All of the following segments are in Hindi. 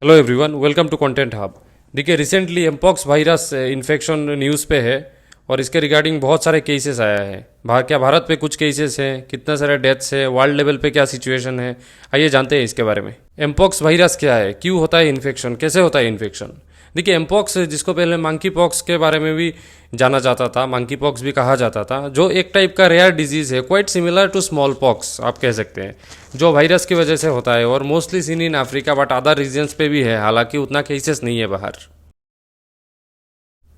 Hello everyone, welcome to content hub. देखिए, recently mpox virus infection news पे है और इसके रिगार्डिंग बहुत सारे केसेस आया है। क्या भारत पे कुछ केसेस हैं, कितने सारे डेथ्स है, वर्ल्ड लेवल पे क्या सिचुएशन है, आइए जानते हैं इसके बारे में। एमपॉक्स वायरस क्या है, क्यों होता है इन्फेक्शन, कैसे होता है इन्फेक्शन। देखिए, एमपॉक्स जिसको पहले मंकी पॉक्स के बारे में भी जाना जाता था, मंकी पॉक्स भी कहा जाता था, जो एक टाइप का रेयर डिजीज़ है, quite similar to smallpox आप कह सकते हैं, जो वायरस की वजह से होता है और mostly seen in Africa but other regions पे भी है, हालांकि उतना केसेस नहीं है बाहर।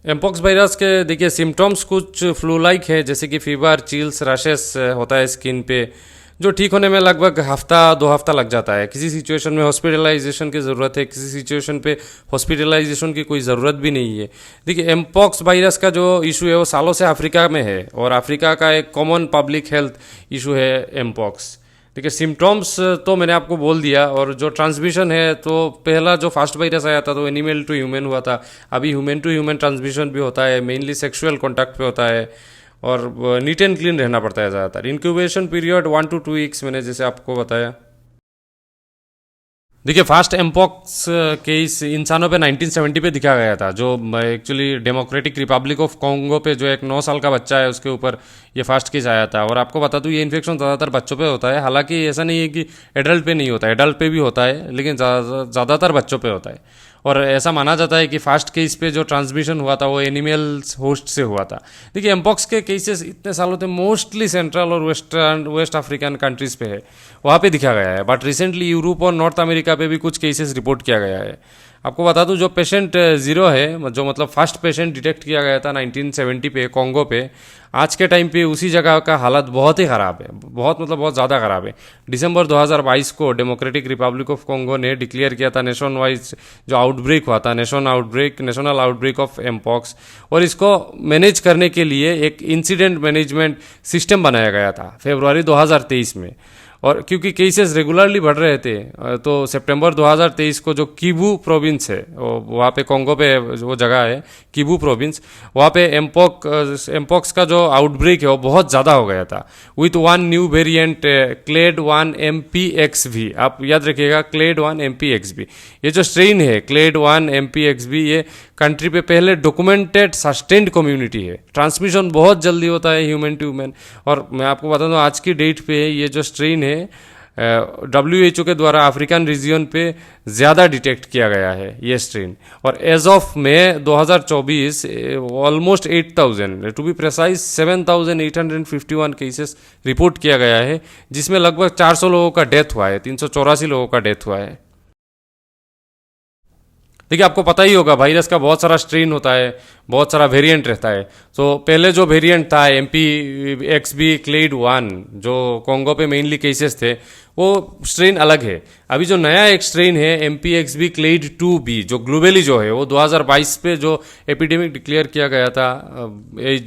एमपॉक्स वायरस के देखिए सिम्टम्स कुछ फ्लू लाइक है, जैसे कि फीवर, चिल्स, रैशेस होता है स्किन पे, जो ठीक होने में लगभग हफ्ता 2 हफ्ता लग जाता है। किसी सिचुएशन में हॉस्पिटलाइजेशन की ज़रूरत है, किसी सिचुएशन पे हॉस्पिटलाइजेशन की कोई ज़रूरत भी नहीं है। देखिए, एमपॉक्स वायरस का जो इशू है वो सालों से अफ्रीका में है और अफ्रीका का एक कॉमन पब्लिक हेल्थ इशू है एमपॉक्स। देखिए, सिम्टम्स तो मैंने आपको बोल दिया, और जो ट्रांसमिशन है तो पहला जो फास्ट वायरस आया था तो एनिमल टू ह्यूमन हुआ था। अभी ह्यूमन टू ह्यूमन ट्रांसमिशन भी होता है, मेनली सेक्सुअल कॉन्टैक्ट पे होता है और नीट एंड क्लीन रहना पड़ता है ज़्यादातर। इंक्यूबेशन पीरियड 1 to 2 weeks मैंने जैसे आपको बताया। देखिए, फास्ट एमपॉक्स केस इंसानों पे 1970 पे दिखा गया था, जो actually democratic Republic of Congo पे जो एक 9 साल का बच्चा है उसके ऊपर ये फास्ट केस आया था। और आपको बता दूं, ये इन्फेक्शन ज़्यादातर बच्चों पे होता है, हालांकि ऐसा नहीं है कि एडल्ट पे नहीं होता है, एडल्ट पे भी होता है, लेकिन ज़्यादातर बच्चों पे होता है। और ऐसा माना जाता है कि फास्ट केस पे जो ट्रांसमिशन हुआ था वो एनिमल्स होस्ट से हुआ था। देखिए, एमपॉक्स के केसेस इतने सालों से मोस्टली सेंट्रल और वेस्ट अफ्रीकन कंट्रीज़ पे है, वहाँ पे दिखा गया है, बट रिसेंटली यूरोप और नॉर्थ अमेरिका पे भी कुछ केसेस रिपोर्ट किया गया है। आपको बता दूं, जो पेशेंट ज़ीरो है, जो मतलब फर्स्ट पेशेंट डिटेक्ट किया गया था 1970 पे कॉन्गो पे, आज के टाइम पे उसी जगह का हालत बहुत ही ख़राब है, बहुत मतलब बहुत ज़्यादा ख़राब है। दिसंबर 2022 को डेमोक्रेटिक रिपब्लिक ऑफ कॉन्गो ने डिक्लेयर किया था नेशन वाइज जो आउटब्रेक हुआ था, नेशनल आउटब्रेक ऑफ एमपॉक्स, और इसको मैनेज करने के लिए एक इंसिडेंट मैनेजमेंट सिस्टम बनाया गया था फरवरी 2023 में। और क्योंकि केसेस रेगुलरली बढ़ रहे थे तो सितंबर 2023 को जो किबू प्रोविंस है, वहाँ पे कॉन्गो पे वो जगह है किबू प्रोविंस, वहाँ पे एमपॉक्स का जो आउटब्रेक है वो बहुत ज़्यादा हो गया था, with one new variant clade 1 MPXV। आप याद रखिएगा, क्लेड 1 MPXV, ये जो स्ट्रेन है क्लेड 1 MPXV, ये कंट्री पे पहले डॉक्यूमेंटेड सस्टेन्ड कम्युनिटी है। ट्रांसमिशन बहुत जल्दी होता है ह्यूमन टू ह्यूमन, और मैं आपको बता दूं आज की डेट पे ये जो स्ट्रेन है WHO के द्वारा अफ्रीकन रीजन पे ज़्यादा डिटेक्ट किया गया है ये स्ट्रेन। और as of May 2024 almost 8,000 to be precise 7,851 cases report किया गया है, जिसमें लगभग 400 लोगों का डेथ हुआ है, 384 लोगों का डेथ हुआ है। देखिए, आपको पता ही होगा वायरस का बहुत सारा स्ट्रेन होता है, बहुत सारा वेरिएंट रहता है। तो पहले जो वेरिएंट था MPXV क्लेड 1, जो कॉन्गो पे मेनली केसेस थे, वो स्ट्रेन अलग है। अभी जो नया एक स्ट्रेन है MPXV क्लेड 2B, जो ग्लोबली जो है, वो 2022 पे जो एपिडेमिक डिक्लेयर किया गया था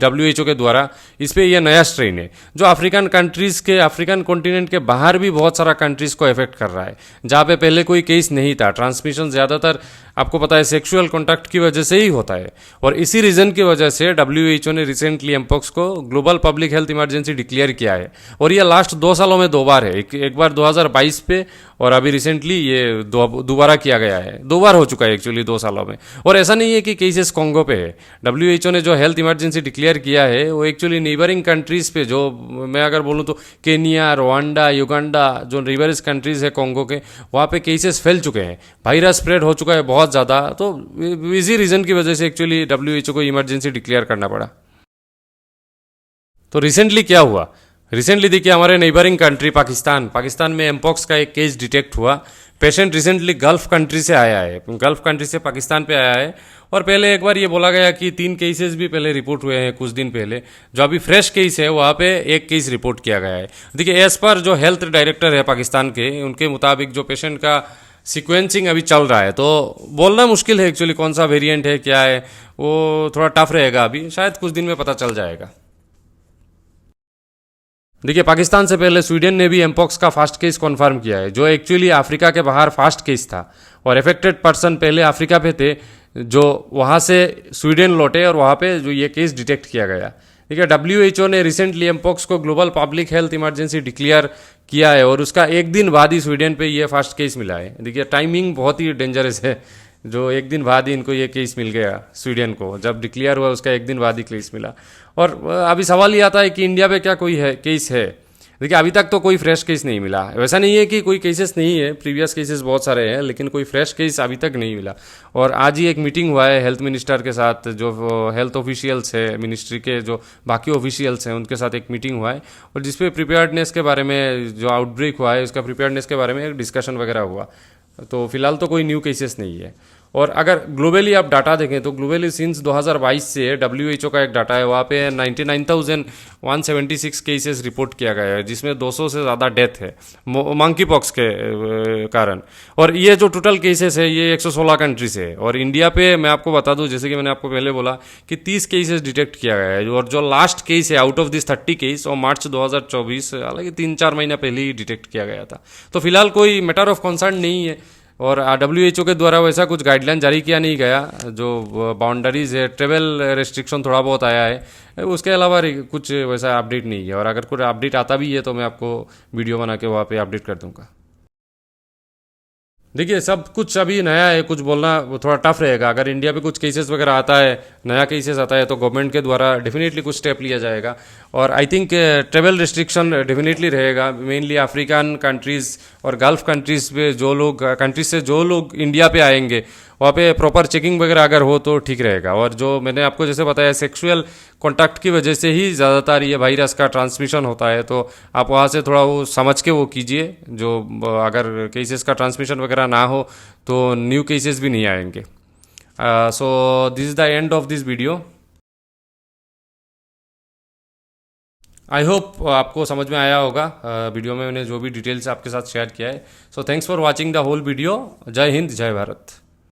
WHO के द्वारा, इस पे ये नया स्ट्रेन है, जो अफ्रीकन कंट्रीज़ के, अफ्रीकन कॉन्टिनेंट के बाहर भी बहुत सारा कंट्रीज़ को इफेक्ट कर रहा है, जहाँ पे पहले कोई केस नहीं था। ट्रांसमिशन ज़्यादातर आपको पता है सेक्सुअल कॉन्टैक्ट की वजह से ही होता है, और इसी रीज़न की वजह से WHO ने रिसेंटली एमपॉक्स को global public health emergency declare किया है। और ये लास्ट 2 सालों में 2 बार है, एक बार 2022 पे, और अभी रिसेंटली ये दोबारा किया गया है। 2 बार हो चुका है एक्चुअली 2 सालों में। और ऐसा नहीं है कि केसेस कॉन्गो पे है। WHO ने जो हेल्थ इमरजेंसी डिक्लेयर किया है वो एक्चुअली नेबरिंग कंट्रीज़ पे, जो मैं अगर बोलूँ तो केनिया, रवांडा, युगांडा, जो नेबरिंग कंट्रीज़ है कॉन्गो के, वहाँ पे केसेस फैल चुके हैं, वायरस स्प्रेड हो चुका है बहुत ज़्यादा। तो इसी रीज़न की वजह से एक्चुअली WHO को इमरजेंसी डिक्लेयर करना पड़ा। तो रिसेंटली क्या हुआ, रिसेंटली देखिए हमारे नेबरिंग कंट्री पाकिस्तान में एमपॉक्स का एक केस डिटेक्ट हुआ। पेशेंट रिसेंटली गल्फ कंट्री से आया है, गल्फ कंट्री से पाकिस्तान पे आया है। और पहले एक बार ये बोला गया कि 3 केसेस भी पहले रिपोर्ट हुए हैं कुछ दिन पहले, जो अभी फ्रेश केस है वहाँ पे 1 केस रिपोर्ट किया गया है। देखिए, एज पर जो हेल्थ डायरेक्टर है पाकिस्तान के, उनके मुताबिक जो पेशेंट का सीक्वेंसिंग अभी चल रहा है, तो बोलना मुश्किल है एक्चुअली कौन सा वेरिएंट है, क्या है, वो थोड़ा टफ रहेगा। अभी शायद कुछ दिन में पता चल जाएगा। देखिए, पाकिस्तान से पहले स्वीडन ने भी एमपॉक्स का फास्ट केस कन्फर्म किया है, जो एक्चुअली अफ्रीका के बाहर फास्ट केस था, और अफेक्टेड पर्सन पहले अफ्रीका पे थे, जो वहाँ से स्वीडन लौटे और वहाँ पे जो ये केस डिटेक्ट किया गया। ठीक है, WHO ने रिसेंटली एमपॉक्स को global public health emergency declare किया है और उसका एक दिन बाद ही स्वीडन पे ये फर्स्ट केस मिला है। देखिए टाइमिंग बहुत ही डेंजरस है, जो एक दिन बाद ही इनको ये केस मिल गया स्वीडन को, जब डिक्लेयर हुआ उसका एक दिन बाद ही केस मिला। और अभी सवाल ये आता है कि इंडिया पे क्या कोई है केस है। देखिए अभी तक तो कोई फ्रेश केस नहीं मिला, वैसा नहीं है कि कोई केसेस नहीं है, प्रीवियस केसेस बहुत सारे हैं, लेकिन कोई फ्रेश केस अभी तक नहीं मिला। और आज ही एक मीटिंग हुआ है हेल्थ मिनिस्टर के साथ, जो हेल्थ ऑफिशियल्स है मिनिस्ट्री के, जो बाकी ऑफिशियल्स हैं उनके साथ एक मीटिंग हुआ है, और जिसपे प्रिपेयर्डनेस के बारे में, जो आउटब्रेक हुआ है उसका प्रिपेयर्डनेस के बारे में एक डिस्कशन वगैरह हुआ। तो फिलहाल तो कोई न्यू केसेस नहीं है। और अगर ग्लोबली आप डाटा देखें तो ग्लोबली सिंस 2022 से WHO का एक डाटा है, वहाँ पे 99,176 केसेस रिपोर्ट किया गया है, जिसमें 200 से ज़्यादा डेथ है मंकी पॉक्स के कारण। और ये जो टोटल केसेस है ये 116 कंट्री से है। और इंडिया पे मैं आपको बता दूं, जैसे कि मैंने आपको पहले बोला कि 30 केसेस डिटेक्ट किया गया है, और जो लास्ट केस है आउट ऑफ दिस 30 केस और मार्च 2024, हालांकि 3-4 महीना पहले ही डिटेक्ट किया गया था। तो फिलहाल कोई मैटर ऑफ कंसर्न नहीं है। और WHO के द्वारा वैसा कुछ गाइडलाइन जारी किया नहीं गया, जो बाउंड्रीज है, ट्रेवल रेस्ट्रिक्शन थोड़ा बहुत आया है, उसके अलावा कुछ वैसा अपडेट नहीं है। और अगर कोई अपडेट आता भी है तो मैं आपको वीडियो बना के वहाँ पे अपडेट कर दूंगा। देखिए सब कुछ अभी नया है, कुछ बोलना थोड़ा टफ रहेगा। अगर इंडिया पे कुछ केसेस वगैरह आता है, नया केसेस आता है, तो गवर्नमेंट के द्वारा डेफिनेटली कुछ स्टेप लिया जाएगा। और I think travel restriction definitely रहेगा, मेनली अफ्रीकन कंट्रीज़ और गल्फ कंट्रीज़ पे कंट्रीज से जो लोग इंडिया पे आएंगे वहाँ पे प्रॉपर चेकिंग वगैरह अगर हो तो ठीक रहेगा। और जो मैंने आपको जैसे बताया, सेक्सुअल कॉन्टैक्ट की वजह से ही ज़्यादातर ये वायरस का ट्रांसमिशन होता है, तो आप वहाँ से थोड़ा वो समझ के वो कीजिए। जो अगर केसेस का ट्रांसमिशन वगैरह ना हो तो न्यू केसेस भी नहीं आएंगे। So this is the end of this video. I hope आपको समझ में आया होगा। वीडियो में मैंने जो भी डिटेल्स आपके साथ शेयर किया है। So thanks for watching the whole video. जय हिंद, जय भारत।